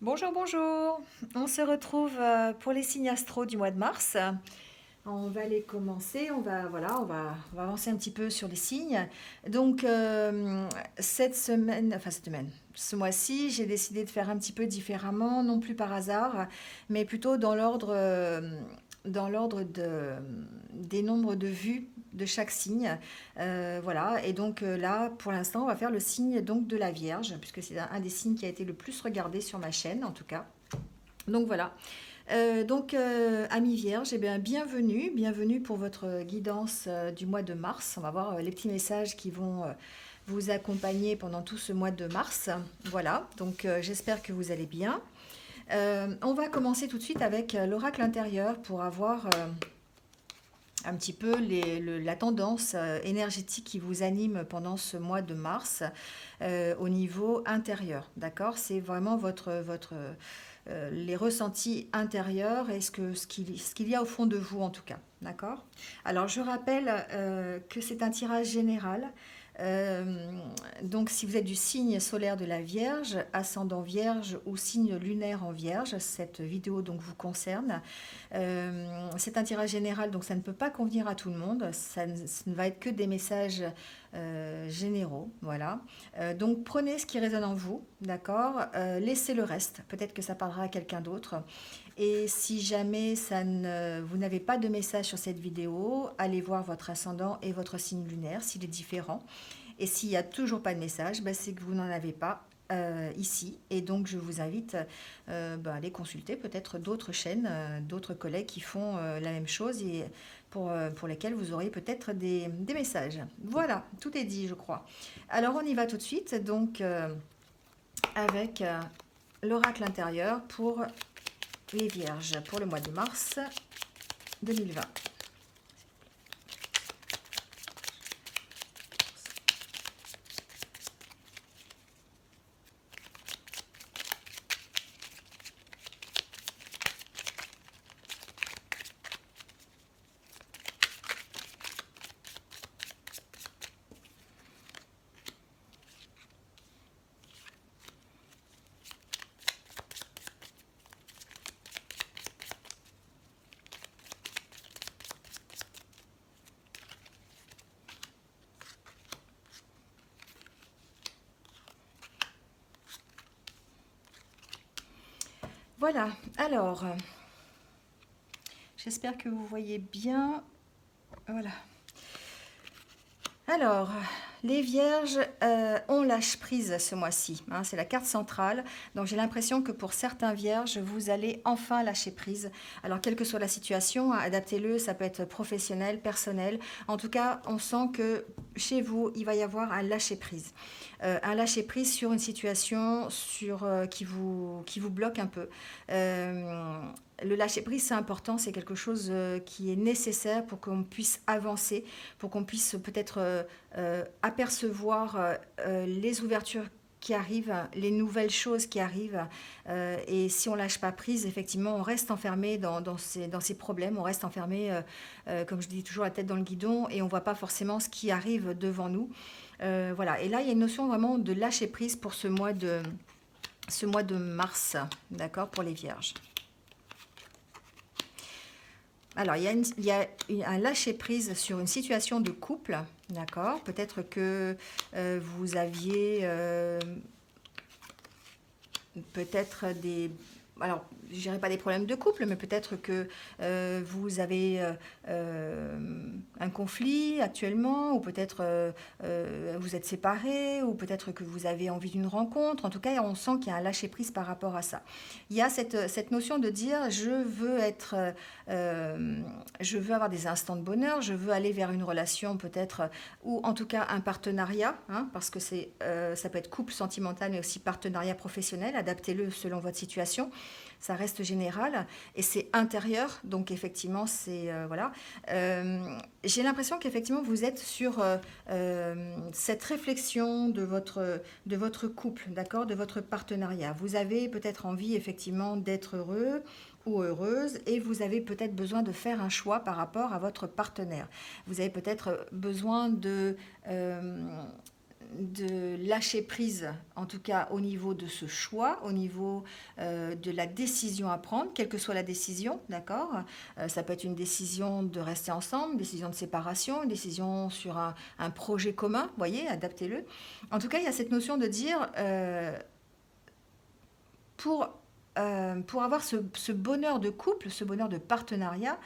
Bonjour, bonjour. On se retrouve pour les signes astro du mois de mars. On va les commencer, on va avancer un petit peu sur les signes. Donc cette semaine, ce mois-ci, j'ai décidé de faire un petit peu différemment, non plus par hasard, mais plutôt dans l'ordre des nombres de vues de chaque signe. Voilà, et donc là, pour l'instant, on va faire le signe donc de la Vierge, puisque c'est un des signes qui a été le plus regardé sur ma chaîne, en tout cas. Donc voilà. Amis Vierges, eh bien, bienvenue pour votre guidance du mois de mars. On va voir les petits messages qui vont vous accompagner pendant tout ce mois de mars. Voilà, donc j'espère que vous allez bien. On va commencer tout de suite avec l'oracle intérieur pour avoir un petit peu la tendance énergétique qui vous anime pendant ce mois de mars au niveau intérieur. D'accord? C'est vraiment les ressentis intérieurs et ce qu'il y a au fond de vous en tout cas. D'accord? Alors je rappelle que c'est un tirage général. Euh, donc si vous êtes du signe solaire de la Vierge, ascendant Vierge ou signe lunaire en Vierge, cette vidéo donc vous concerne. C'est un tirage général, donc ça ne peut pas convenir à tout le monde. Ce ne va être que des messages généraux, voilà. Donc prenez ce qui résonne en vous, d'accord. Laissez le reste. Peut-être que ça parlera à quelqu'un d'autre. Et si jamais vous n'avez pas de message sur cette vidéo, allez voir votre ascendant et votre signe lunaire s'il est différent. Et s'il n'y a toujours pas de message, c'est que vous n'en avez pas ici. Et donc, je vous invite à aller consulter peut-être d'autres chaînes, d'autres collègues qui font la même chose et pour lesquels vous aurez peut-être des messages. Voilà, tout est dit, je crois. Alors, on y va tout de suite. Donc, avec l'oracle intérieur pour les Vierges pour le mois de mars 2020. Voilà, alors, j'espère que vous voyez bien. Voilà. Alors, les Vierges, on lâche prise ce mois-ci, hein, c'est la carte centrale. Donc j'ai l'impression que pour certains Vierges, vous allez enfin lâcher prise. Alors quelle que soit la situation, hein, adaptez-le, ça peut être professionnel, personnel. En tout cas, on sent que chez vous, il va y avoir un lâcher prise. Un lâcher prise sur une situation qui vous bloque un peu. Euh, le lâcher prise, c'est important, c'est quelque chose qui est nécessaire pour qu'on puisse avancer, pour qu'on puisse peut-être apercevoir les ouvertures qui arrivent, les nouvelles choses qui arrivent. Et si on lâche pas prise, effectivement, on reste enfermé dans ces problèmes, on reste enfermé, comme je dis toujours, la tête dans le guidon et on voit pas forcément ce qui arrive devant nous. Voilà. Et là, il y a une notion vraiment de lâcher prise pour ce mois de mars, d'accord, pour les Vierges. Alors, il y a un lâcher-prise sur une situation de couple, d'accord. Peut-être que vous aviez peut-être des... Alors, je dirais pas des problèmes de couple, mais peut-être que vous avez un conflit actuellement, ou peut-être vous êtes séparés, ou peut-être que vous avez envie d'une rencontre. En tout cas, on sent qu'il y a un lâcher-prise par rapport à ça. Il y a cette notion de dire je veux avoir des instants de bonheur, je veux aller vers une relation peut-être, ou en tout cas un partenariat, hein, parce que ça peut être couple sentimental, mais aussi partenariat professionnel. Adaptez-le selon votre situation. Ça reste général et c'est intérieur, donc effectivement, c'est voilà. J'ai l'impression qu'effectivement vous êtes sur cette réflexion de votre couple, d'accord, de votre partenariat. Vous avez peut-être envie effectivement d'être heureux ou heureuse et vous avez peut-être besoin de faire un choix par rapport à votre partenaire. Vous avez peut-être besoin de lâcher prise, en tout cas au niveau de ce choix, au niveau de la décision à prendre, quelle que soit la décision, d'accord. Ça peut être une décision de rester ensemble, une décision de séparation, une décision sur un projet commun, voyez, adaptez-le. En tout cas, il y a cette notion de dire, pour avoir ce bonheur de couple, ce bonheur de partenariat,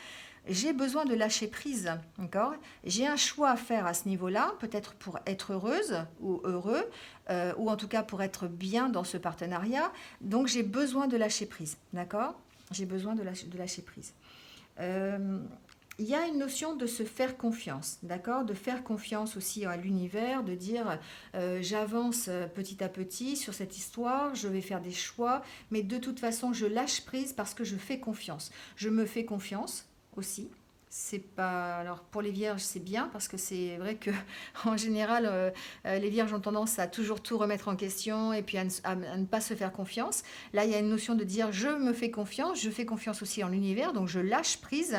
j'ai besoin de lâcher prise, d'accord? J'ai un choix à faire à ce niveau-là, peut-être pour être heureuse ou heureux, ou en tout cas pour être bien dans ce partenariat. Donc j'ai besoin de lâcher prise, d'accord? J'ai besoin de lâcher prise. Il y a une notion de se faire confiance, d'accord? De faire confiance aussi à l'univers, de dire j'avance petit à petit sur cette histoire, je vais faire des choix, mais de toute façon je lâche prise parce que je fais confiance. Je me fais confiance aussi. C'est pas alors pour les vierges c'est bien parce que c'est vrai que en général les vierges ont tendance à toujours tout remettre en question et puis à ne pas se faire confiance. Là il y a une notion de dire je me fais confiance, je fais confiance aussi en l'univers donc je lâche prise.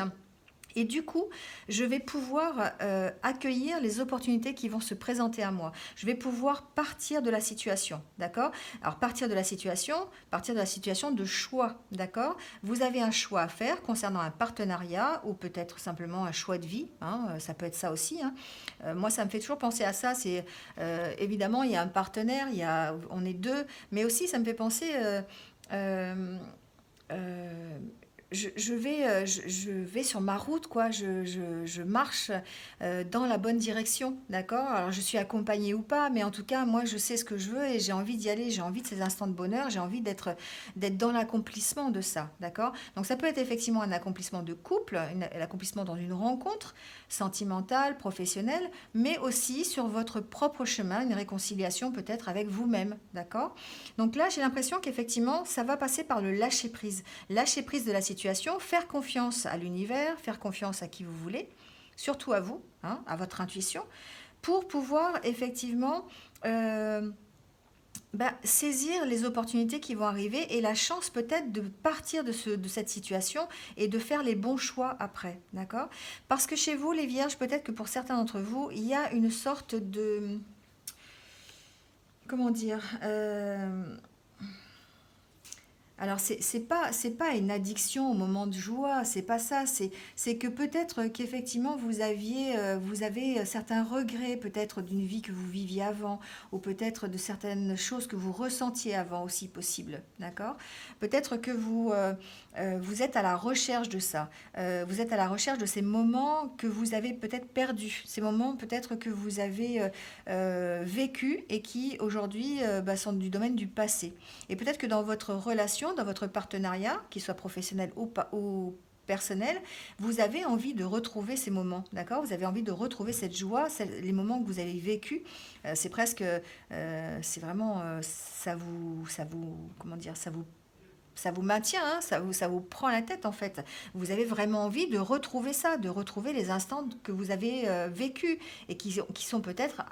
Et du coup, je vais pouvoir accueillir les opportunités qui vont se présenter à moi. Je vais pouvoir partir de la situation, d'accord? Alors, partir de la situation de choix, d'accord? Vous avez un choix à faire concernant un partenariat ou peut-être simplement un choix de vie, hein, ça peut être ça aussi, hein. Moi, ça me fait toujours penser à ça. C'est évidemment, il y a un partenaire, on est deux, mais aussi, ça me fait penser... euh, euh, je vais sur ma route, quoi. Je marche dans la bonne direction, d'accord? Alors, je suis accompagnée ou pas, mais en tout cas, moi, je sais ce que je veux et j'ai envie d'y aller. J'ai envie de ces instants de bonheur. J'ai envie d'être dans l'accomplissement de ça, d'accord? Donc, ça peut être effectivement un accomplissement de couple, l'accomplissement dans une rencontre sentimentale, professionnelle, mais aussi sur votre propre chemin, une réconciliation peut-être avec vous-même, d'accord? Donc là, j'ai l'impression qu'effectivement, ça va passer par le lâcher-prise. Lâcher prise de la situation, faire confiance à l'univers, faire confiance à qui vous voulez, surtout à vous, hein, à votre intuition, pour pouvoir effectivement saisir les opportunités qui vont arriver et la chance peut-être de partir de cette situation et de faire les bons choix après, d'accord? Parce que chez vous, les vierges, peut-être que pour certains d'entre vous, il y a une sorte de... Comment dire alors, c'est pas une addiction au moment de joie, c'est pas ça. C'est que peut-être qu'effectivement, vous avez certains regrets, peut-être d'une vie que vous viviez avant, ou peut-être de certaines choses que vous ressentiez avant aussi possible, d'accord? Peut-être que vous êtes à la recherche de ça. Vous êtes à la recherche de ces moments que vous avez peut-être perdus, ces moments peut-être que vous avez vécus et qui aujourd'hui sont du domaine du passé. Et peut-être que dans votre relation, dans votre partenariat, qu'il soit professionnel ou personnel, vous avez envie de retrouver ces moments, d'accord? Vous avez envie de retrouver cette joie, les moments que vous avez vécus. C'est presque, c'est vraiment, comment dire, ça vous maintient, hein, ça vous prend la tête en fait. Vous avez vraiment envie de retrouver ça, de retrouver les instants que vous avez vécus et qui sont peut-être,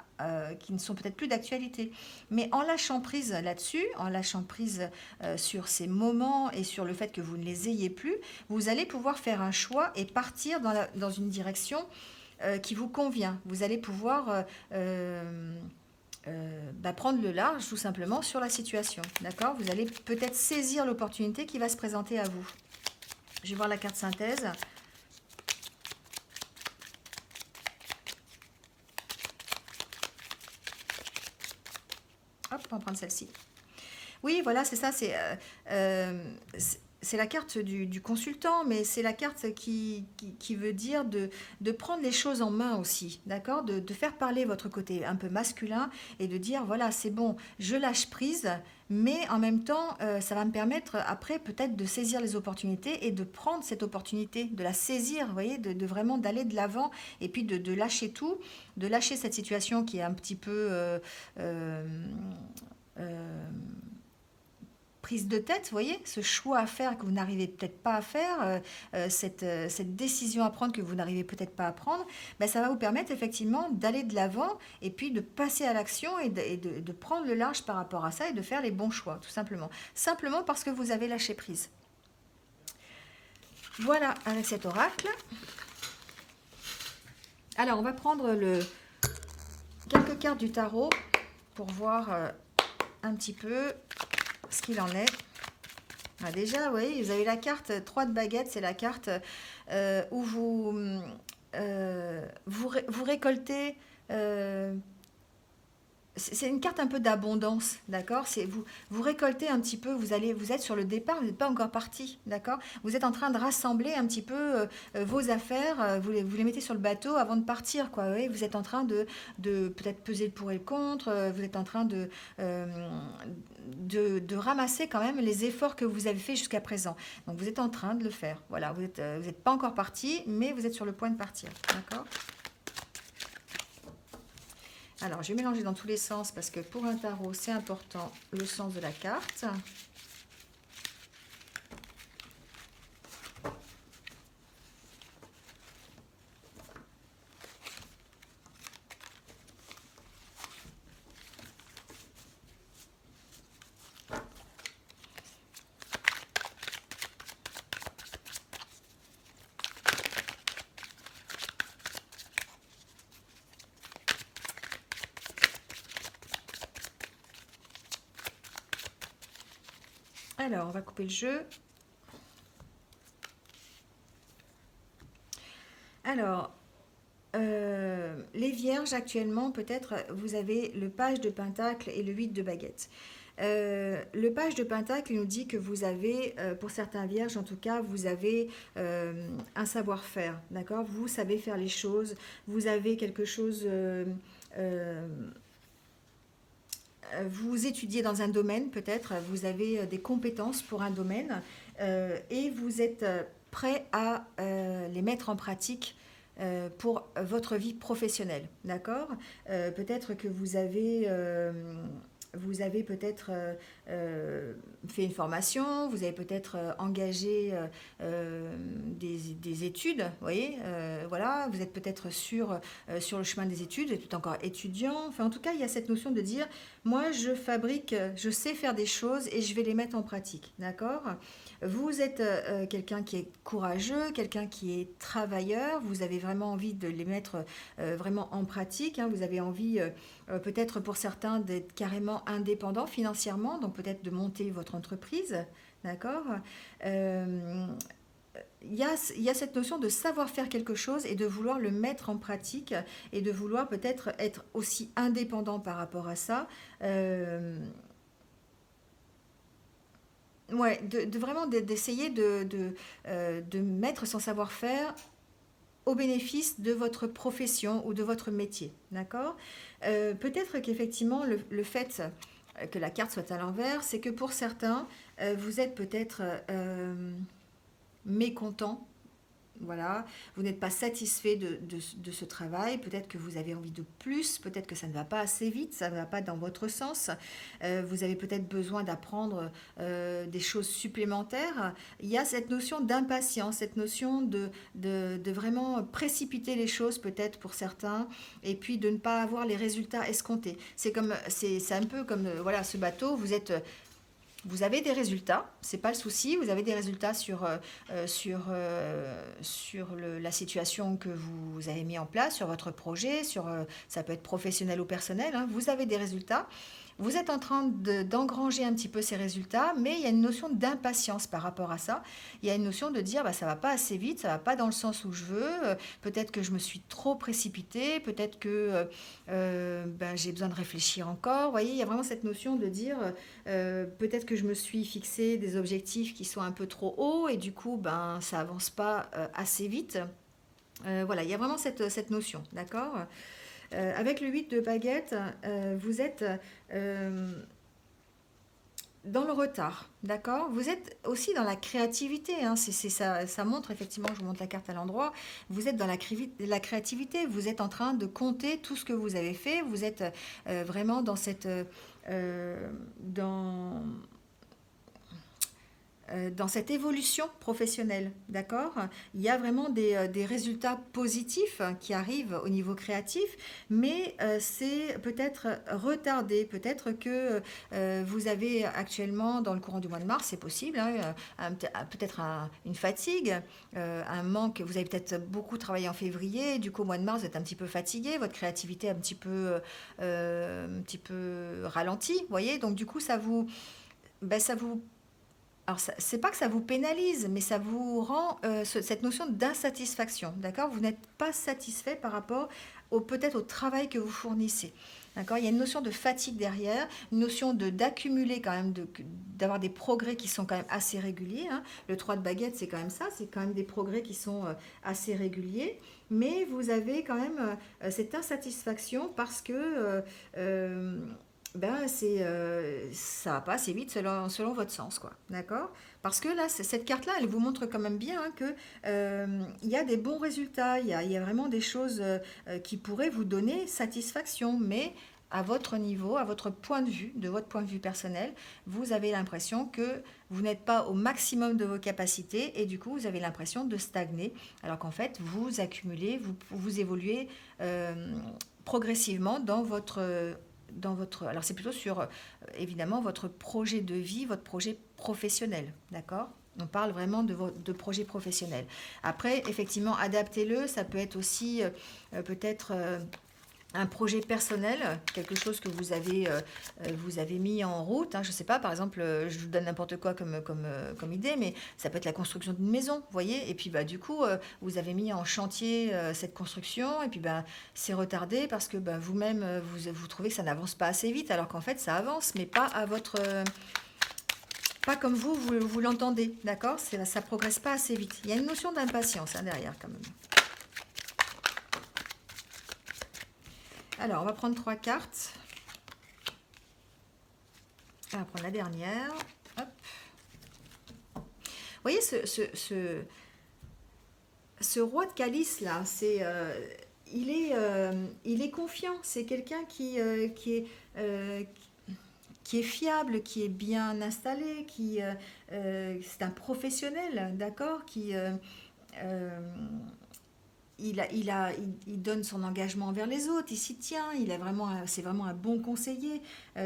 qui ne sont peut-être plus d'actualité. Mais en lâchant prise là-dessus, en lâchant prise sur ces moments et sur le fait que vous ne les ayez plus, vous allez pouvoir faire un choix et partir dans une direction qui vous convient. Vous allez pouvoir prendre le large tout simplement sur la situation. D'accord? Vous allez peut-être saisir l'opportunité qui va se présenter à vous. Je vais voir la carte synthèse. Hop, on va prendre celle-ci. Oui, voilà, c'est ça. C'est la carte du consultant, mais c'est la carte qui veut dire de prendre les choses en main aussi, d'accord? De faire parler votre côté un peu masculin et de dire, voilà, c'est bon, je lâche prise, mais en même temps, ça va me permettre après peut-être de saisir les opportunités et de prendre cette opportunité, de la saisir, vous voyez, de vraiment d'aller de l'avant et puis de lâcher tout, de lâcher cette situation qui est un petit peu... prise de tête, vous voyez, ce choix à faire que vous n'arrivez peut-être pas à faire, cette décision à prendre que vous n'arrivez peut-être pas à prendre, ça va vous permettre effectivement d'aller de l'avant et puis de passer à l'action et de prendre le large par rapport à ça et de faire les bons choix, tout simplement. Simplement parce que vous avez lâché prise. Voilà, avec cet oracle. Alors, on va prendre quelques cartes du tarot pour voir un petit peu ce qu'il en est. Ah, déjà, oui, vous avez la carte 3 de baguette, c'est la carte où vous récoltez. C'est une carte un peu d'abondance, d'accord? C'est vous récoltez un petit peu, vous êtes sur le départ, vous n'êtes pas encore parti, d'accord? Vous êtes en train de rassembler un petit peu vos affaires, vous les mettez sur le bateau avant de partir, quoi. Oui, vous êtes en train de peut-être peser le pour et le contre, vous êtes en train euh, de ramasser quand même les efforts que vous avez fait jusqu'à présent. Donc vous êtes en train de le faire, voilà. Vous êtes pas encore parti, mais vous êtes sur le point de partir, d'accord? Alors, je vais mélanger dans tous les sens parce que pour un tarot, c'est important le sens de la carte. Alors, on va couper le jeu. Alors, les vierges actuellement, peut-être vous avez le page de pentacle et le 8 de baguette. Le page de pentacle nous dit que vous avez, pour certains vierges en tout cas, vous avez un savoir-faire, d'accord? Vous savez faire les choses, vous avez quelque chose, euh, vous étudiez dans un domaine peut-être, vous avez des compétences pour un domaine et vous êtes prêt à les mettre en pratique pour votre vie professionnelle, d'accord? Peut-être que vous avez peut-être fait une formation, vous avez peut-être engagé des études, vous voyez, voilà, vous êtes peut-être sur le chemin des études, vous êtes encore étudiant, enfin en tout cas il y a cette notion de dire, moi je fabrique, je sais faire des choses et je vais les mettre en pratique, d'accord? Vous êtes quelqu'un qui est courageux, quelqu'un qui est travailleur, vous avez vraiment envie de les mettre vraiment en pratique, hein, vous avez envie peut-être pour certains d'être carrément indépendant financièrement, donc peut-être de monter votre entreprise, d'accord? Euh, il y a cette notion de savoir faire quelque chose et de vouloir le mettre en pratique et de vouloir peut-être être aussi indépendant par rapport à ça. Euh, ouais, vraiment d'essayer de mettre son savoir-faire au bénéfice de votre profession ou de votre métier, d'accord? Peut-être qu'effectivement, le fait que la carte soit à l'envers, c'est que pour certains, vous êtes peut-être mécontent. Voilà, vous n'êtes pas satisfait de ce travail, peut-être que vous avez envie de plus, peut-être que ça ne va pas assez vite, ça ne va pas dans votre sens, vous avez peut-être besoin d'apprendre des choses supplémentaires. Il y a cette notion d'impatience, cette notion de vraiment précipiter les choses peut-être pour certains, et puis de ne pas avoir les résultats escomptés. C'est un peu comme voilà, ce bateau, vous avez des résultats, c'est pas le souci, vous avez des résultats sur la situation que vous avez mis en place, sur votre projet, ça peut être professionnel ou personnel, hein, vous avez des résultats, vous êtes en train d'engranger un petit peu ces résultats, mais il y a une notion d'impatience par rapport à ça. Il y a une notion de dire, bah, ça va pas assez vite, ça va pas dans le sens où je veux, peut-être que je me suis trop précipitée, peut-être que ben, j'ai besoin de réfléchir encore. Vous voyez, il y a vraiment cette notion de dire, peut-être que je me suis fixé des objectifs qui sont un peu trop hauts et du coup, ben, ça avance pas assez vite. Voilà, il y a vraiment cette notion, d'accord? Avec le 8 de baguette, vous êtes dans le retard, d'accord? Vous êtes aussi dans la créativité, hein, ça, ça montre effectivement, je vous montre la carte à l'endroit, vous êtes dans la créativité, vous êtes en train de compter tout ce que vous avez fait, vous êtes vraiment dans cette... dans, dans cette évolution professionnelle, d'accord? Il y a vraiment des résultats positifs qui arrivent au niveau créatif, mais c'est peut-être retardé. Peut-être que vous avez actuellement, dans le courant du mois de mars, c'est possible, hein, peut-être une fatigue, un manque. Vous avez peut-être beaucoup travaillé en février, du coup au mois de mars, vous êtes un petit peu fatigué, votre créativité est un petit peu ralentie, vous voyez? Donc du coup, ça vous alors, c'est pas que ça vous pénalise, mais ça vous rend cette notion d'insatisfaction, d'accord? Vous n'êtes pas satisfait par rapport peut-être au travail que vous fournissez, d'accord? Il y a une notion de fatigue derrière, une notion d'accumuler quand même, d'avoir des progrès qui sont quand même assez réguliers, hein. Le 3 de baguette, c'est quand même ça, c'est quand même des progrès qui sont assez réguliers, mais vous avez quand même cette insatisfaction parce que ça va pas assez vite selon votre sens, quoi. D'accord? Parce que là, cette carte-là, elle vous montre quand même bien, hein, que il y a des bons résultats, il y a vraiment des choses qui pourraient vous donner satisfaction, mais à votre niveau, à votre point de vue, de votre point de vue personnel, vous avez l'impression que vous n'êtes pas au maximum de vos capacités et du coup, vous avez l'impression de stagner, alors qu'en fait, vous accumulez, vous évoluez progressivement alors c'est plutôt sur évidemment votre projet de vie, votre projet professionnel, d'accord? On parle vraiment de projet professionnel. Après, effectivement, adaptez-le, ça peut être aussi peut-être un projet personnel, quelque chose que vous avez mis en route, hein, je ne sais pas, par exemple, je vous donne n'importe quoi comme idée, mais ça peut être la construction d'une maison, vous voyez, et puis bah, du coup, vous avez mis en chantier cette construction, et puis bah, c'est retardé parce que bah, vous-même, vous trouvez que ça n'avance pas assez vite, alors qu'en fait, ça avance, mais pas à pas comme vous l'entendez, d'accord? Ça progresse pas assez vite. Il y a une notion d'impatience hein, derrière, quand même. Alors, on va prendre 3 cartes. On va prendre la dernière. Hop. Vous voyez, ce roi de calice, là, il est confiant. C'est quelqu'un qui est fiable, qui est bien installé, c'est un professionnel, d'accord, il donne son engagement envers les autres, il s'y tient, c'est vraiment un bon conseiller,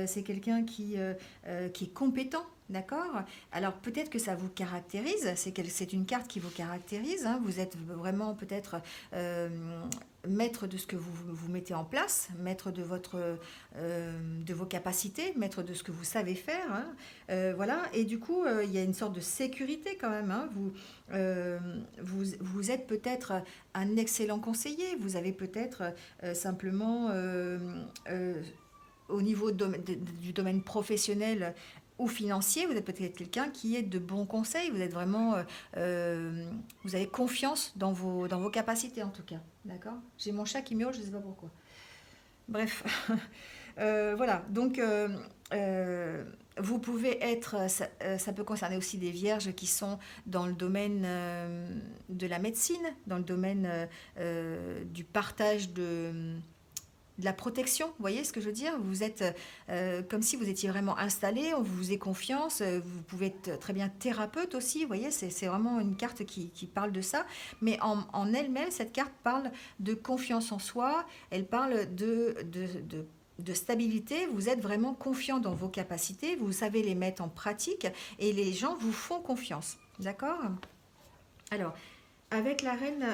c'est quelqu'un qui est compétent, d'accord? Alors peut-être que ça vous caractérise, c'est une carte qui vous caractérise, hein, vous êtes vraiment peut-être euh, maître de ce que vous mettez en place, maître de vos capacités, maître de ce que vous savez faire, hein, voilà, et du coup il y a une sorte de sécurité quand même, hein, vous êtes peut-être un excellent conseiller. Vous avez peut-être simplement, au niveau du domaine professionnel ou financier, vous êtes peut-être quelqu'un qui est de bons conseils. Vous êtes vraiment, vous avez confiance dans vos capacités en tout cas. D'accord? J'ai mon chat qui miaule, je ne sais pas pourquoi. Bref, voilà. Donc, vous pouvez être, ça peut concerner aussi des vierges qui sont dans le domaine de la médecine, dans le domaine du partage de la protection. Vous voyez ce que je veux dire? Vous êtes comme si vous étiez vraiment installé, on vous faisait confiance. Vous pouvez être très bien thérapeute aussi. Vous voyez, c'est vraiment une carte qui parle de ça. Mais en elle-même, cette carte parle de confiance en soi. Elle parle de stabilité, vous êtes vraiment confiant dans vos capacités, vous savez les mettre en pratique et les gens vous font confiance. D'accord? Alors, avec la reine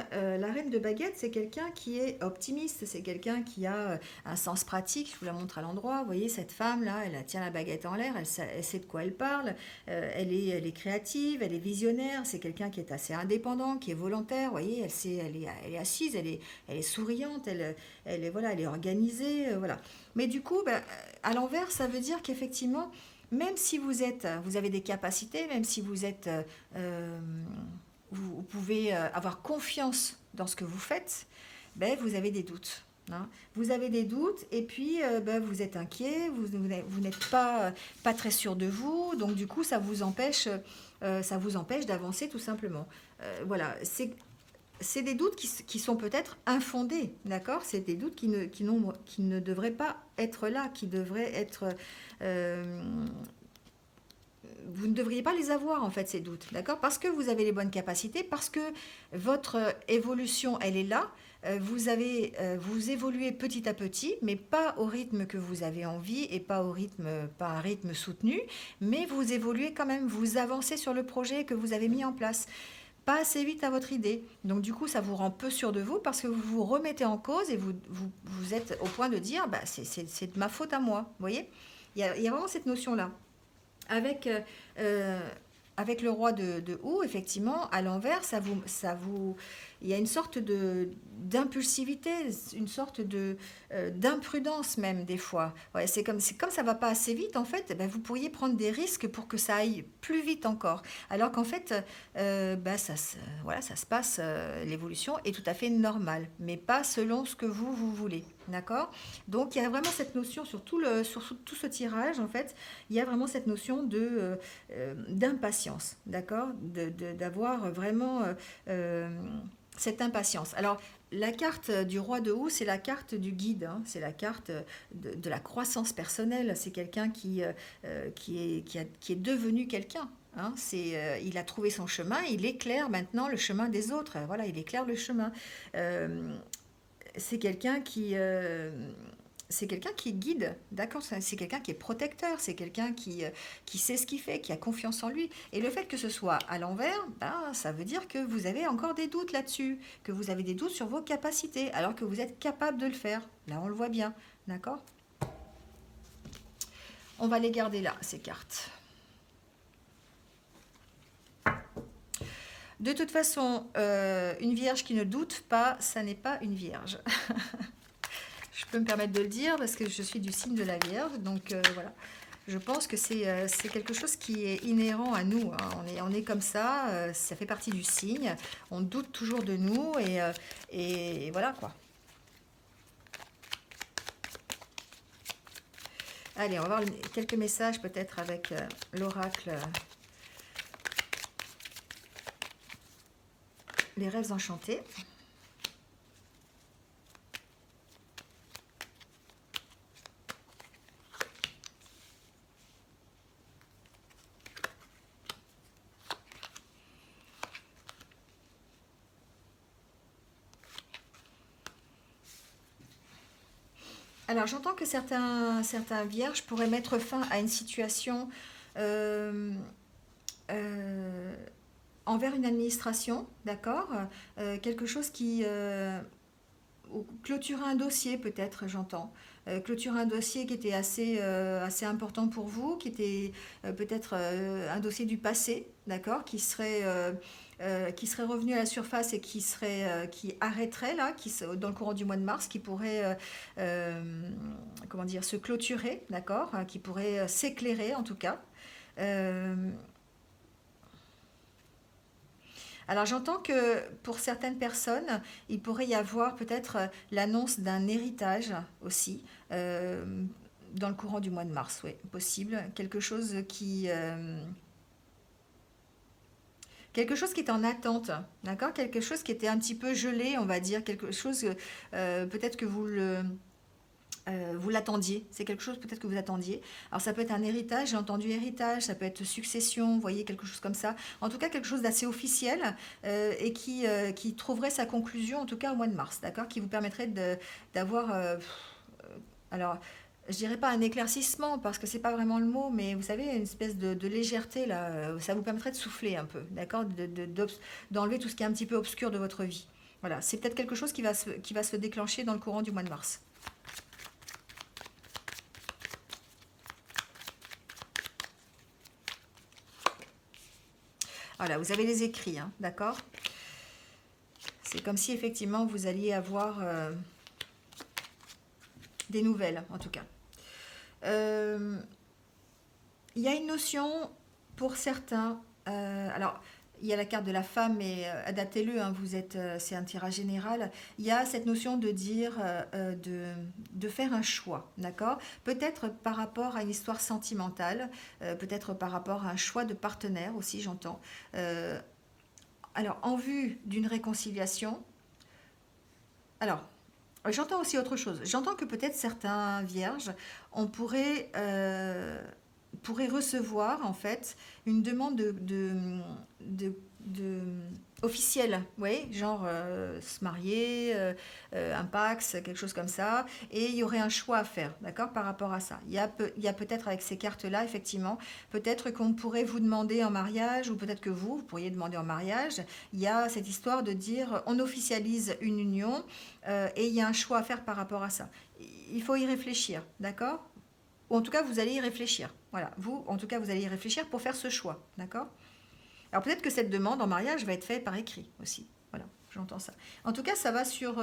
de baguette, c'est quelqu'un qui est optimiste, c'est quelqu'un qui a un sens pratique. Je vous la montre à l'endroit. Vous voyez, cette femme-là, elle tient la baguette en l'air, elle sait de quoi elle parle. Elle est créative, elle est visionnaire. C'est quelqu'un qui est assez indépendant, qui est volontaire. Vous voyez, elle est assise, elle est souriante, voilà, elle est organisée. Voilà. Mais du coup, ben, à l'envers, ça veut dire qu'effectivement, même si vous avez des capacités, même si vous pouvez avoir confiance dans ce que vous faites, ben, vous avez des doutes. Hein. Vous avez des doutes et puis ben, vous êtes inquiet, vous n'êtes pas très sûr de vous, donc du coup ça vous empêche d'avancer tout simplement. Voilà, c'est des doutes qui sont peut-être infondés, d'accord? C'est des doutes qui ne devraient pas être là, qui devraient être... vous ne devriez pas les avoir en fait ces doutes, d'accord? Parce que vous avez les bonnes capacités, parce que votre évolution elle est là. Vous évoluez petit à petit, mais pas au rythme que vous avez envie et pas un rythme soutenu, mais vous évoluez quand même, vous avancez sur le projet que vous avez mis en place pas assez vite à votre idée. Donc du coup, ça vous rend peu sûr de vous parce que vous vous remettez en cause et vous êtes au point de dire, bah, c'est de ma faute à moi. Vous voyez, il y a vraiment cette notion-là. Avec, euh, avec le roi de Hou, effectivement, à l'envers, il y a une sorte d'impulsivité, une sorte d'imprudence même des fois. Ouais, c'est comme ça va pas assez vite, en fait, ben, vous pourriez prendre des risques pour que ça aille plus vite encore. Alors qu'en fait, ben, voilà, ça se passe, l'évolution est tout à fait normale, mais pas selon ce que vous voulez. D'accord? Donc il y a vraiment cette notion sur tout ce tirage, en fait, il y a vraiment cette notion d'impatience, d'accord? D'avoir vraiment cette impatience. Alors, la carte du roi de Hou, c'est la carte du guide, hein, c'est la carte de la croissance personnelle. C'est quelqu'un qui est devenu quelqu'un. Hein, il a trouvé son chemin, il éclaire maintenant le chemin des autres. Voilà, il éclaire le chemin. Euh, c'est quelqu'un c'est quelqu'un qui guide, d'accord? C'est quelqu'un qui est protecteur, c'est quelqu'un qui sait ce qu'il fait, qui a confiance en lui. Et le fait que ce soit à l'envers, ben, ça veut dire que vous avez encore des doutes là-dessus, que vous avez des doutes sur vos capacités, alors que vous êtes capable de le faire. Là, on le voit bien, d'accord? On va les garder là, ces cartes. De toute façon, une vierge qui ne doute pas, ça n'est pas une vierge. Je peux me permettre de le dire parce que je suis du signe de la Vierge, donc voilà. Je pense que c'est quelque chose qui est inhérent à nous. Hein. On est comme ça, ça fait partie du signe. On doute toujours de nous et voilà quoi. Allez, on va voir quelques messages peut-être avec l'oracle. Les rêves enchantés. Alors, j'entends que certains vierges pourraient mettre fin à une situation euh, euh, envers une administration, d'accord? Quelque chose ou clôturer un dossier peut-être, j'entends. Clôturer un dossier qui était assez important pour vous, qui était peut-être un dossier du passé, d'accord? Qui serait revenu à la surface et qui arrêterait là, dans le courant du mois de mars, qui pourrait comment dire, se clôturer, d'accord, qui pourrait s'éclairer en tout cas. Euh, alors j'entends que pour certaines personnes, il pourrait y avoir peut-être l'annonce d'un héritage aussi dans le courant du mois de mars, oui, possible. Quelque chose qui est en attente, d'accord? Quelque chose qui était un petit peu gelé, on va dire, quelque chose, peut-être que vous l'attendiez, c'est quelque chose peut-être que vous attendiez. Alors ça peut être un héritage, j'ai entendu héritage, ça peut être succession, vous voyez, quelque chose comme ça. En tout cas, quelque chose d'assez officiel et qui trouverait sa conclusion, en tout cas au mois de mars, d'accord? Qui vous permettrait d'avoir, alors, je dirais pas un éclaircissement parce que c'est pas vraiment le mot, mais vous savez, une espèce de légèreté là, ça vous permettrait de souffler un peu, d'accord? D'enlever tout ce qui est un petit peu obscur de votre vie. Voilà, c'est peut-être quelque chose qui va se déclencher dans le courant du mois de mars. Voilà, vous avez les écrits, hein, d'accord? C'est comme si effectivement vous alliez avoir des nouvelles, en tout cas. Euh, Il y a une notion pour certains. Alors, il y a la carte de la femme, mais adaptez-le, hein, c'est un tirage général. Il y a cette notion de dire, de faire un choix, d'accord? Peut-être par rapport à une histoire sentimentale, peut-être par rapport à un choix de partenaire aussi, j'entends. Euh, alors, en vue d'une réconciliation, alors, j'entends aussi autre chose. J'entends que peut-être certains vierges, on pourrait pourrez recevoir en fait une demande de officielle, vous voyez, genre se marier, un Pax, quelque chose comme ça, et il y aurait un choix à faire, d'accord, par rapport à ça. Il y a peut-être avec ces cartes-là, effectivement, peut-être qu'on pourrait vous demander en mariage, ou peut-être que vous pourriez demander en mariage. Il y a cette histoire de dire on officialise une union et il y a un choix à faire par rapport à ça. Il faut y réfléchir, d'accord? Ou en tout cas, vous allez y réfléchir. Voilà, vous, en tout cas, vous allez y réfléchir pour faire ce choix, d'accord? Alors peut-être que cette demande en mariage va être faite par écrit aussi. Voilà, j'entends ça. En tout cas, ça va sur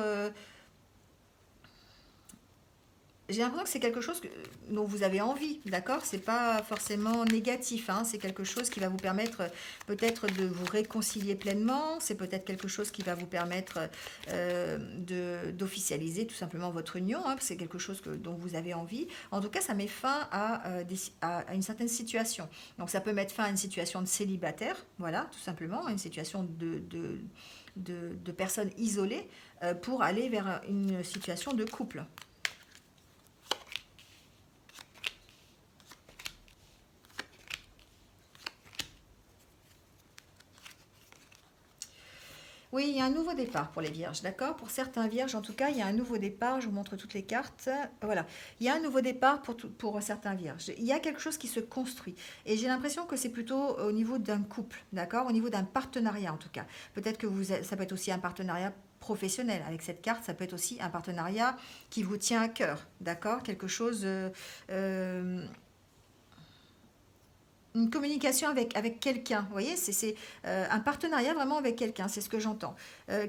j'ai l'impression que c'est quelque chose dont vous avez envie, d'accord? C'est pas forcément négatif, hein. C'est quelque chose qui va vous permettre peut-être de vous réconcilier pleinement. C'est peut-être quelque chose qui va vous permettre d'officialiser tout simplement votre union, hein. C'est quelque chose dont vous avez envie. En tout cas, ça met fin à une certaine situation. Donc ça peut mettre fin à une situation de célibataire, voilà, tout simplement, à une situation de personnes isolées pour aller vers une situation de couple. Oui, il y a un nouveau départ pour les vierges, d'accord? Pour certains vierges, en tout cas, il y a un nouveau départ. Je vous montre toutes les cartes. Voilà, il y a un nouveau départ pour certains vierges. Il y a quelque chose qui se construit. Et j'ai l'impression que c'est plutôt au niveau d'un couple, d'accord? Au niveau d'un partenariat, en tout cas. Peut-être que ça peut être aussi un partenariat professionnel. Avec cette carte, ça peut être aussi un partenariat qui vous tient à cœur, d'accord? Quelque chose... une communication avec quelqu'un, vous voyez, c'est un partenariat vraiment avec quelqu'un, c'est ce que j'entends,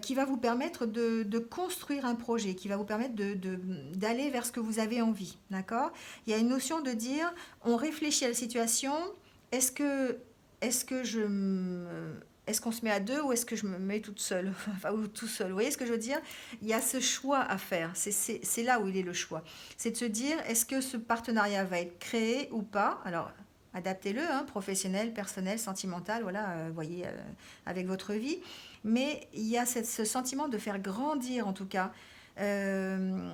qui va vous permettre de construire un projet, qui va vous permettre d'aller vers ce que vous avez envie, d'accord? Il y a une notion de dire, on réfléchit à la situation, est-ce que, est-ce que je est-ce qu'on se met à deux ou est-ce que je me mets toute seule, enfin, ou tout seul, vous voyez ce que je veux dire? Il y a ce choix à faire, c'est là où il est le choix. C'est de se dire, est-ce que ce partenariat va être créé ou pas? Alors, adaptez-le, hein, professionnel, personnel, sentimental, voilà, voyez, avec votre vie. Mais il y a ce sentiment de faire grandir, en tout cas, euh,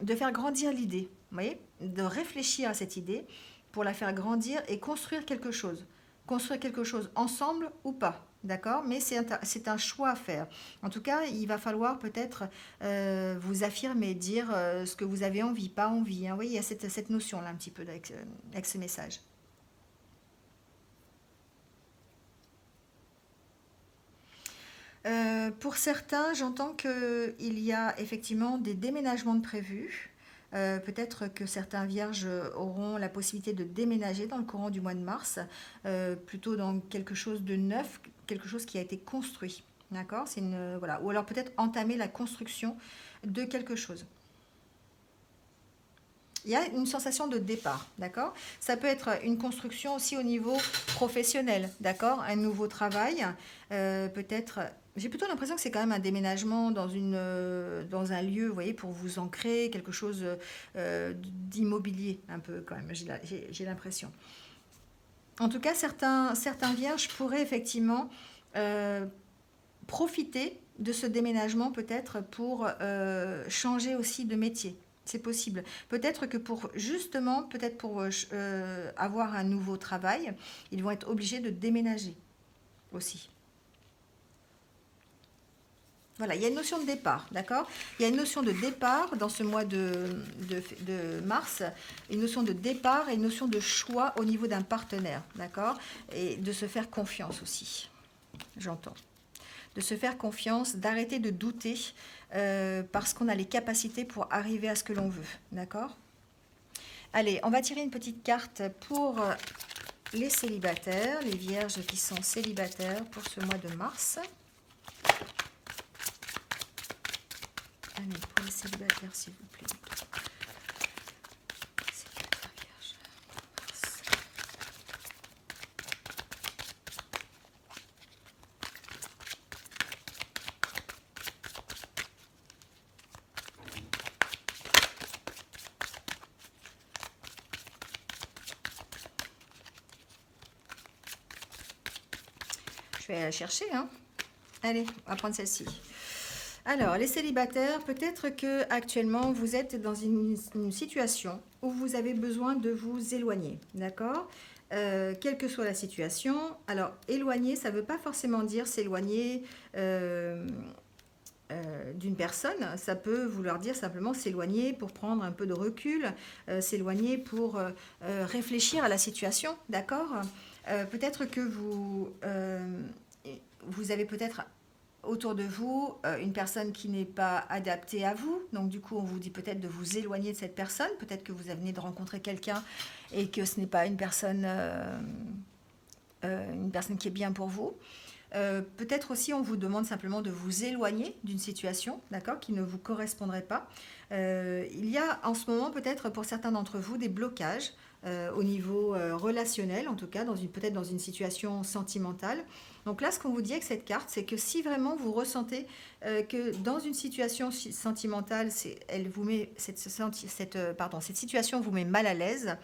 de faire grandir l'idée, vous voyez, de réfléchir à cette idée pour la faire grandir et construire quelque chose. Construire quelque chose ensemble ou pas, d'accord? Mais c'est un choix à faire. En tout cas, il va falloir peut-être vous affirmer, dire ce que vous avez envie, pas envie, hein. Vous voyez, il y a cette notion-là un petit peu avec ce message. Pour certains, j'entends qu'il y a effectivement des déménagements de prévus. Peut-être que certains vierges auront la possibilité de déménager dans le courant du mois de mars, plutôt dans quelque chose de neuf, quelque chose qui a été construit. D'accord? Voilà. Ou alors peut-être entamer la construction de quelque chose. Il y a une sensation de départ, d'accord? Ça peut être une construction aussi au niveau professionnel, d'accord? Un nouveau travail, peut-être. J'ai plutôt l'impression que c'est quand même un déménagement dans un lieu, vous voyez, pour vous ancrer, quelque chose d'immobilier, un peu quand même, j'ai l'impression. En tout cas, certains vierges pourraient effectivement euh, profiter de ce déménagement peut-être pour changer aussi de métier. C'est possible. Peut-être que pour justement, peut-être pour avoir un nouveau travail, ils vont être obligés de déménager aussi. Voilà, il y a une notion de départ, d'accord? Il y a une notion de départ dans ce mois de mars, une notion de départ et une notion de choix au niveau d'un partenaire, d'accord? Et de se faire confiance aussi, j'entends. De se faire confiance, d'arrêter de douter parce qu'on a les capacités pour arriver à ce que l'on veut, d'accord? Allez, on va tirer une petite carte pour les célibataires, les vierges qui sont célibataires pour ce mois de mars. Allez, pour les célibataires, s'il vous plaît. Célibataire vierge, mars. Je vais aller la chercher, hein. Allez, on va prendre celle-ci. Alors, les célibataires, peut-être que actuellement vous êtes dans une situation où vous avez besoin de vous éloigner, d'accord? Quelle que soit la situation. Alors, éloigner, ça ne veut pas forcément dire s'éloigner d'une personne. Ça peut vouloir dire simplement s'éloigner pour prendre un peu de recul, s'éloigner pour réfléchir à la situation, d'accord? Peut-être que vous avez peut-être autour de vous une personne qui n'est pas adaptée à vous. Donc du coup, on vous dit peut-être de vous éloigner de cette personne. Peut-être que vous venez de rencontrer quelqu'un et que ce n'est pas une personne qui est bien pour vous. Peut-être aussi on vous demande simplement de vous éloigner d'une situation, d'accord, qui ne vous correspondrait pas. Il y a en ce moment peut-être pour certains d'entre vous des blocages au niveau relationnel, en tout cas peut-être dans une situation sentimentale. Donc là, ce qu'on vous dit avec cette carte, c'est que si vraiment vous ressentez que dans une situation sentimentale, elle vous met cette situation vous met mal à l'aise,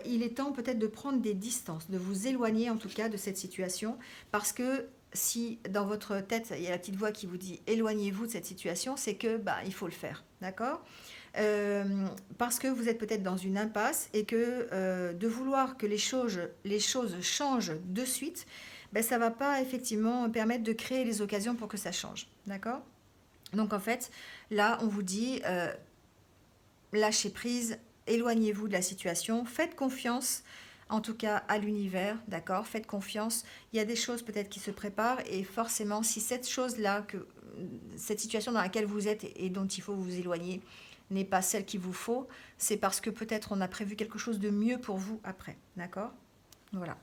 il est temps peut-être de prendre des distances, de vous éloigner en tout cas de cette situation, parce que si dans votre tête il y a la petite voix qui vous dit éloignez-vous de cette situation, c'est que il faut le faire, d'accord? Parce que vous êtes peut-être dans une impasse et que de vouloir que les choses changent de suite, ça ne va pas effectivement permettre de créer les occasions pour que ça change, d'accord? Donc en fait, là on vous dit lâchez prise, éloignez-vous de la situation, faites confiance en tout cas à l'univers, d'accord? Faites confiance, il y a des choses peut-être qui se préparent et forcément si cette situation dans laquelle vous êtes et dont il faut vous éloigner n'est pas celle qu'il vous faut, c'est parce que peut-être on a prévu quelque chose de mieux pour vous après, d'accord? Voilà.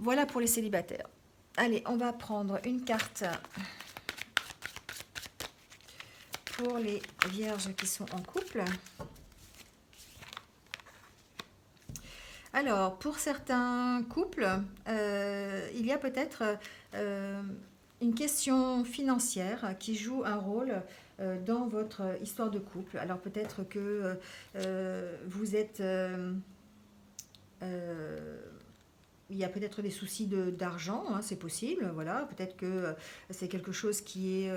Voilà pour les célibataires. Allez, on va prendre une carte pour les vierges qui sont en couple. Alors, pour certains couples, il y a peut-être une question financière qui joue un rôle dans votre histoire de couple. Alors peut-être que vous êtes... il y a peut-être des soucis d'argent, hein, c'est possible, voilà. Peut-être que c'est quelque chose qui est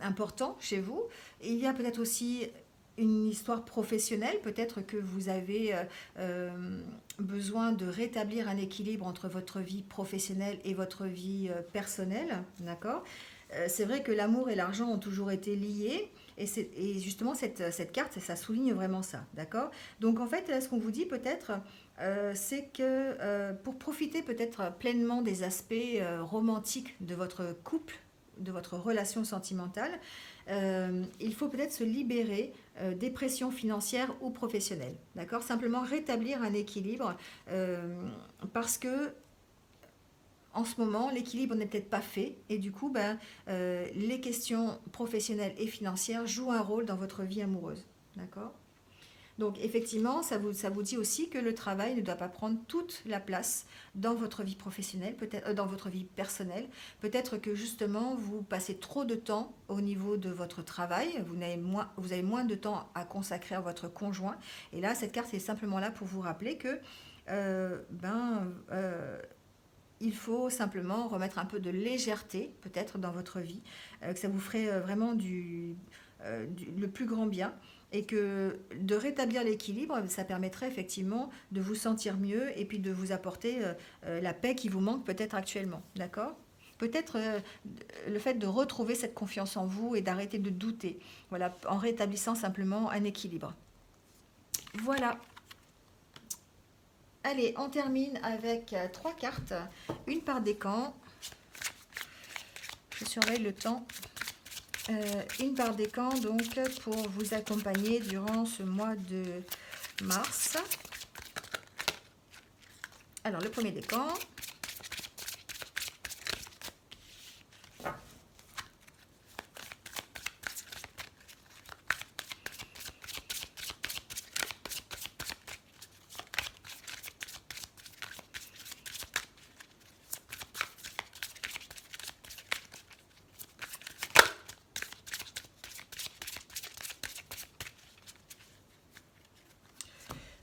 important chez vous. Et il y a peut-être aussi une histoire professionnelle, peut-être que vous avez besoin de rétablir un équilibre entre votre vie professionnelle et votre vie personnelle, d'accord? C'est vrai que l'amour et l'argent ont toujours été liés, et justement cette carte, ça souligne vraiment ça, d'accord? Donc en fait, là, ce qu'on vous dit peut-être, c'est que pour profiter peut-être pleinement des aspects romantiques de votre couple, de votre relation sentimentale, il faut peut-être se libérer des pressions financières ou professionnelles. D'accord? Simplement rétablir un équilibre parce que en ce moment, l'équilibre n'est peut-être pas fait et du coup, les questions professionnelles et financières jouent un rôle dans votre vie amoureuse. D'accord? Donc effectivement, ça vous dit aussi que le travail ne doit pas prendre toute la place dans votre vie professionnelle, peut-être dans votre vie personnelle. Peut-être que justement vous passez trop de temps au niveau de votre travail, vous avez moins de temps à consacrer à votre conjoint. Et là, cette carte est simplement là pour vous rappeler que euh, ben, euh, il faut simplement remettre un peu de légèreté peut-être dans votre vie, que ça vous ferait vraiment le plus grand bien et que de rétablir l'équilibre, ça permettrait effectivement de vous sentir mieux et puis de vous apporter la paix qui vous manque peut-être actuellement, d'accord? Peut-être le fait de retrouver cette confiance en vous et d'arrêter de douter, voilà, en rétablissant simplement un équilibre. Voilà. Allez, on termine avec trois cartes, une par décan. Je surveille le temps. Une par décan, donc, pour vous accompagner durant ce mois de mars. Alors, le premier décan.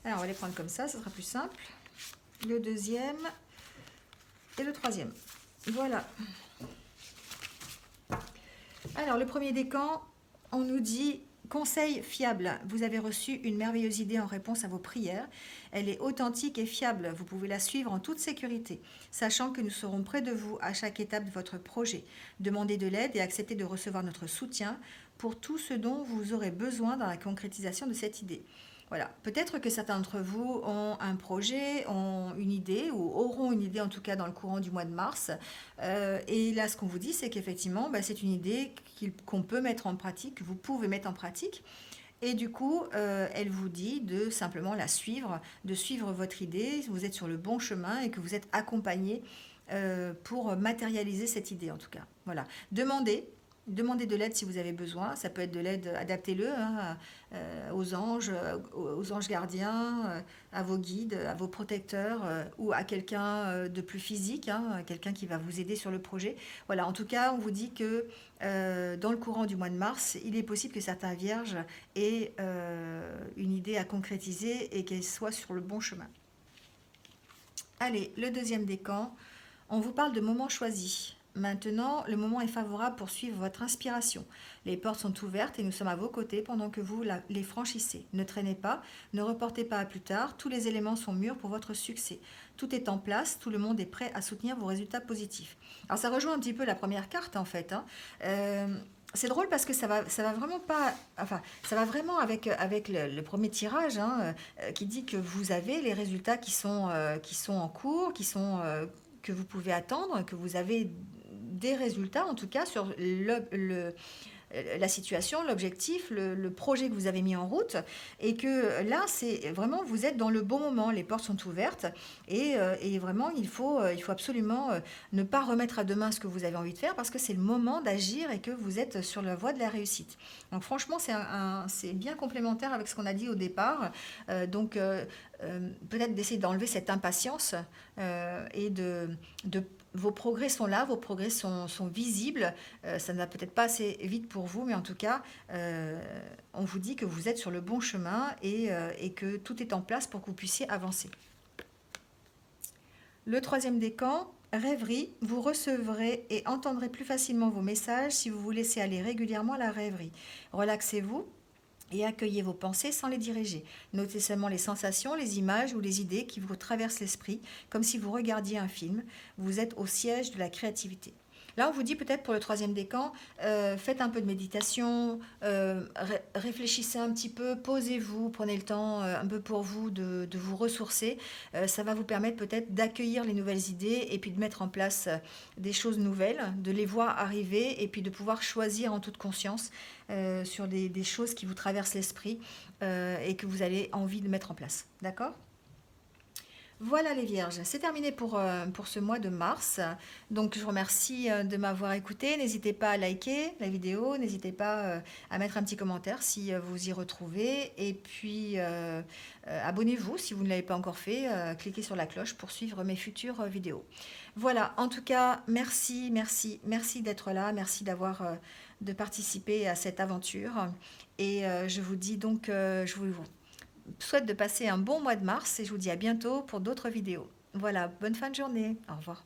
Alors, on va les prendre comme ça sera plus simple. Le deuxième et le troisième. Voilà. Alors, le premier décan, on nous dit conseil fiable. Vous avez reçu une merveilleuse idée en réponse à vos prières. Elle est authentique et fiable. Vous pouvez la suivre en toute sécurité, sachant que nous serons près de vous à chaque étape de votre projet. Demandez de l'aide et acceptez de recevoir notre soutien pour tout ce dont vous aurez besoin dans la concrétisation de cette idée. Voilà, peut-être que certains d'entre vous ont un projet, ont une idée ou auront une idée en tout cas dans le courant du mois de mars. Et là, ce qu'on vous dit, c'est qu'effectivement, bah, c'est une idée qu'on peut mettre en pratique, que vous pouvez mettre en pratique. Et du coup, elle vous dit de simplement la suivre, de suivre votre idée, vous êtes sur le bon chemin et que vous êtes accompagné pour matérialiser cette idée en tout cas. Voilà, demandez de l'aide si vous avez besoin. Ça peut être de l'aide, adaptez-le hein, aux anges gardiens, à vos guides, à vos protecteurs ou à quelqu'un de plus physique, hein, quelqu'un qui va vous aider sur le projet. Voilà, en tout cas, on vous dit que dans le courant du mois de mars, il est possible que certains vierges aient une idée à concrétiser et qu'elles soient sur le bon chemin. Allez, le deuxième décan, on vous parle de moments choisis. Maintenant, le moment est favorable pour suivre votre inspiration. Les portes sont ouvertes et nous sommes à vos côtés pendant que vous les franchissez. Ne traînez pas, ne reportez pas à plus tard, tous les éléments sont mûrs pour votre succès. Tout est en place, tout le monde est prêt à soutenir vos résultats positifs. Alors ça rejoint un petit peu la première carte en fait. Hein. C'est drôle parce que ça va vraiment pas, enfin, ça va vraiment avec le premier tirage hein, qui dit que vous avez les résultats qui sont en cours, que vous pouvez attendre, que vous avez des résultats, en tout cas, sur la situation, l'objectif, le projet que vous avez mis en route, et que là, c'est vraiment, vous êtes dans le bon moment, les portes sont ouvertes, et vraiment, il faut absolument ne pas remettre à demain ce que vous avez envie de faire, parce que c'est le moment d'agir et que vous êtes sur la voie de la réussite. Donc franchement, c'est bien complémentaire avec ce qu'on a dit au départ, peut-être d'essayer d'enlever cette impatience et vos progrès sont là, vos progrès sont visibles. Ça ne va peut-être pas assez vite pour vous, mais en tout cas, on vous dit que vous êtes sur le bon chemin et que tout est en place pour que vous puissiez avancer. Le troisième décan, rêverie. Vous recevrez et entendrez plus facilement vos messages si vous vous laissez aller régulièrement à la rêverie. Relaxez-vous et accueillez vos pensées sans les diriger. Notez seulement les sensations, les images ou les idées qui vous traversent l'esprit, comme si vous regardiez un film. Vous êtes au siège de la créativité. Là, on vous dit peut-être pour le troisième décan, faites un peu de méditation, réfléchissez un petit peu, posez-vous, prenez le temps un peu pour vous de vous ressourcer. Ça va vous permettre peut-être d'accueillir les nouvelles idées et puis de mettre en place des choses nouvelles, de les voir arriver et puis de pouvoir choisir en toute conscience sur des choses qui vous traversent l'esprit et que vous avez envie de mettre en place. D'accord ? Voilà les vierges, c'est terminé pour ce mois de mars. Donc je vous remercie de m'avoir écouté. N'hésitez pas à liker la vidéo, n'hésitez pas à mettre un petit commentaire si vous y retrouvez. Et puis abonnez-vous si vous ne l'avez pas encore fait. Cliquez sur la cloche pour suivre mes futures vidéos. Voilà, en tout cas, merci d'être là. Merci de participer à cette aventure. Et je vous dis donc, je vous souhaite de passer un bon mois de mars et je vous dis à bientôt pour d'autres vidéos. Voilà, bonne fin de journée. Au revoir.